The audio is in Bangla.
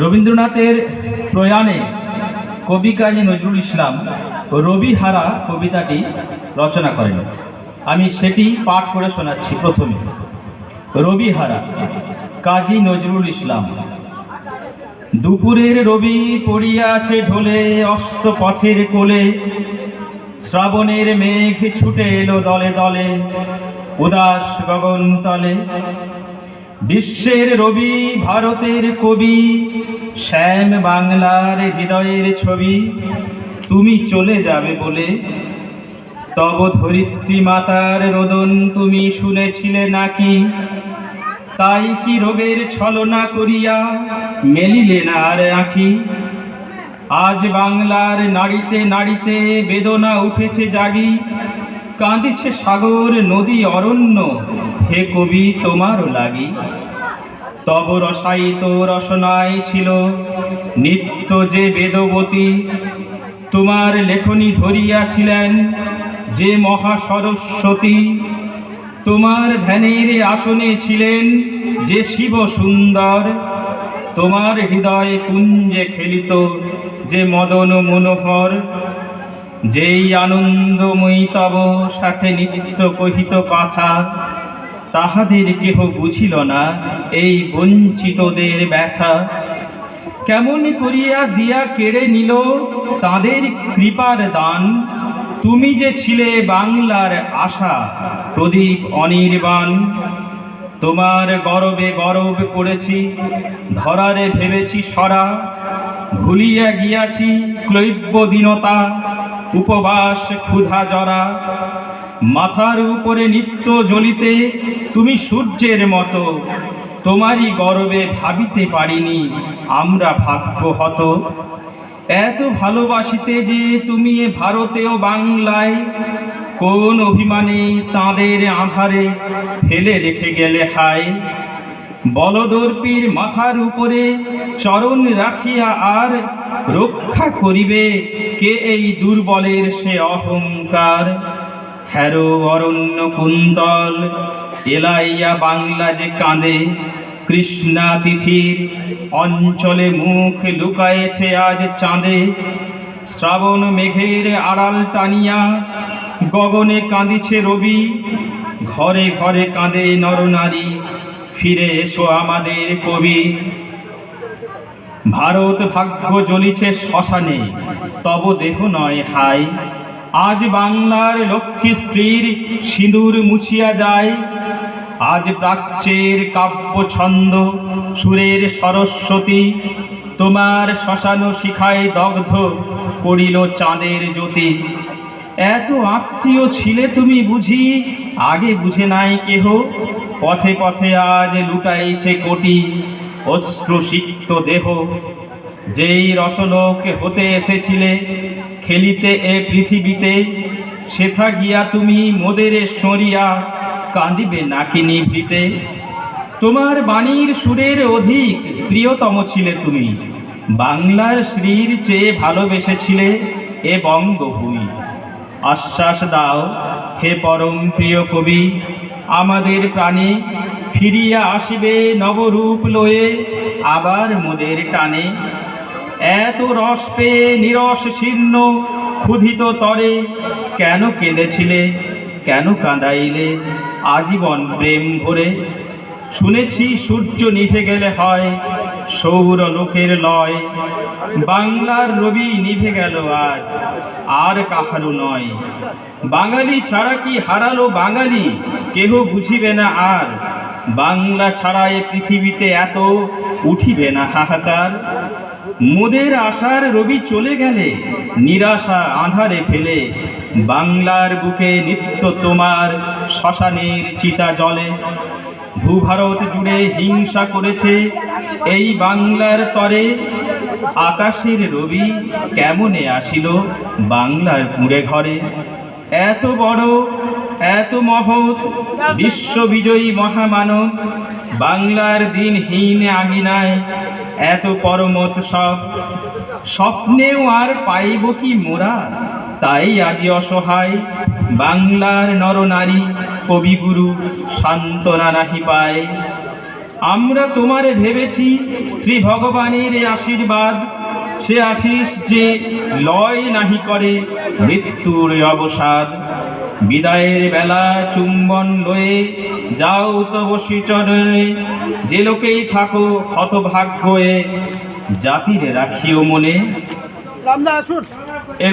রবীন্দ্রনাথের প্রয়াণে কবি কাজী নজরুল ইসলাম রবিহারা কবিতাটি রচনা করেন। আমি সেটি পাঠ করে শোনাচ্ছি। প্রথমে রবিহারা, কাজী নজরুল ইসলাম। দুপুরের রবি পড়িয়াছে ঢোলে, অস্ত পথের কোলে, শ্রাবণের মেঘ ছুটে এলো দলে দলে, উদাস গগন তলে। বিশ্বের রবি ভারতের কবি, শ্যাম বাংলার হৃদয়ের ছবি, তুমি চলে যাবে বলে তব ধরিত্রী মাতার রোদন তুমি শুনেছিলে নাকি? তাই কি রোগের ছলনা করিয়া মেলিলে না আর আঁখি? আজ বাংলার নাড়িতে নাড়িতে বেদনা উঠেছে জাগি, কাঁদিছে সাগর নদী অরণ্য, হে কবি তোমারও লাগি। তব রসায়িত রসনায় ছিল নিত্য যে বেদবতী, তোমার লেখনী ধরিয়াছিলেন যে মহা সরস্বতী। তোমার ধ্যানের আসনে ছিলেন যে শিব সুন্দর, তোমার হৃদয় কুঞ্জে খেলিত যে মদন মনোহর। যেই আনন্দময়ী তব সাথে নিত্য কহিত কথা, তাহাদের কেহ বুঝিল না এই বঞ্চিতদের ব্যথা। কেমন করিয়া দিয়া কেড়ে নিল তাদের কৃপার দান, তুমি যে ছিলে বাংলার আশা প্রদীপ অনির্বাণ। তোমার গরবে গরব করেছি, ধরারে ভেবেছি সরা, ভুলিয়া গিয়াছি ক্লৈব্য দীনতা, উপবাস ক্ষুধা জরা। মাথার উপরে নিত্য জ্বলিতে তুমি সূর্যের মতো, তোমারই গরবে ভাবিতে পারিনি আমরা ভাগ্যহত। এত ভালোবাসিতে যে তুমি এ ভারতেও বাংলায়, কোন অভিমানে তাঁদের আধারে ফেলে রেখে গেলে হায়? বলদর্পীর মাথার উপরে চরণ রাখিয়া আর রক্ষা করিবে কে এই দুর্বলের সে অহংকার? হ্যারো অরণ্য কুন্তল এলাইয়া বাংলা যে কাঁদে, কৃষ্ণা তিথির অঞ্চলে মুখ লুকায়েছে আজ চাঁদে। শ্রাবণ মেঘের আড়াল টানিয়া গগনে কাঁদিছে রবি, ঘরে ঘরে কাঁদে নরনারী, ফিরে এসো আমাদের কবি। ভারত ভাগ্য জ্বলিছে শ্মশানে, তব দেহ নয় হায়। আজ বাংলার লক্ষ্মী স্ত্রীর সিঁদুর মুছিয়া যায়, আজ প্রাচ্যের কাব্য ছন্দ সুরের সরস্বতী, তোমার শ্মশান শিখায় দগ্ধ করিল চাঁদের জ্যোতি। এত আত্মীয় ছিলে তুমি বুঝি আগে বুঝে নাই কেহ, পথে পথে আজ লুটাইছে কোটি অশ্রুসিক্ত দেহ। যেই রসলোক হতে এসেছিলে খেলিতে এ পৃথিবীতে, সেথা গিয়া তুমি মোদের সরিয়া কাঁদিবে নাকি নিভৃতে? তোমার বাণীর সুরের অধিক প্রিয়তম ছিলে তুমি, বাংলার শ্রীর চেয়ে ভালোবেসেছিলে এ বঙ্গভূমি। আশ্বাস দাও হে পরম প্রিয় কবি, আমাদের প্রাণে ফিরিয়া আসিবে নবরূপ লয়ে আবার মোদের টানে। এত রস পেয়ে নিরস শীর্ণ ক্ষুধিত তরে কেন কেঁদেছিলে, কেন কাঁদাইলে আজীবন প্রেম ভরে? শুনেছি সূর্য নিভে গেলে হয় সৌর লোকের লয়, বাংলার রবি নিভে গেল আজ আর কাহারও নয়। বাঙালি ছাড়া কি হারালো বাঙালি, কেহ বুঝিবে না আর। বাংলা ছাড়া এ পৃথিবীতে এত উঠিবে না হাহাকার। মোদের আশার রবি চলে গেলে নিরাশা আঁধারে ফেলে, বাংলার বুকে নিত্য তোমার শ্মশানের চিতা জ্বলে। ভূভারত জুড়ে হিংসা করেছে এই বাংলার তরে, আকাশের রবি কেমনে আসিল বাংলার কুঁড়ে ঘরে? এত বড় এত মহৎ বিশ্ববিজয়ী মহামানব, বাংলার দিনহীন আঙিনায় এত পরমোৎসব, স্বপ্নেও আর পাইব কি মোরা? তাই আজি অসহায় বাংলার নরনারী কবিগুরু সান্ত্বনা নাহি পায়। আমরা তোমারে ভেবেছি শ্রী ভগবানের আশীর্বাদ, সে আশিস যে লয় নাহি করে মৃত্যুর অবসাদ। বিদায়ের বেলা চুম্বন লয়ে যাও তব শ্রীচরণে, যে লোকেই থাকো হতভাগ্য হয়ে জাতিরে রাখিও মনে।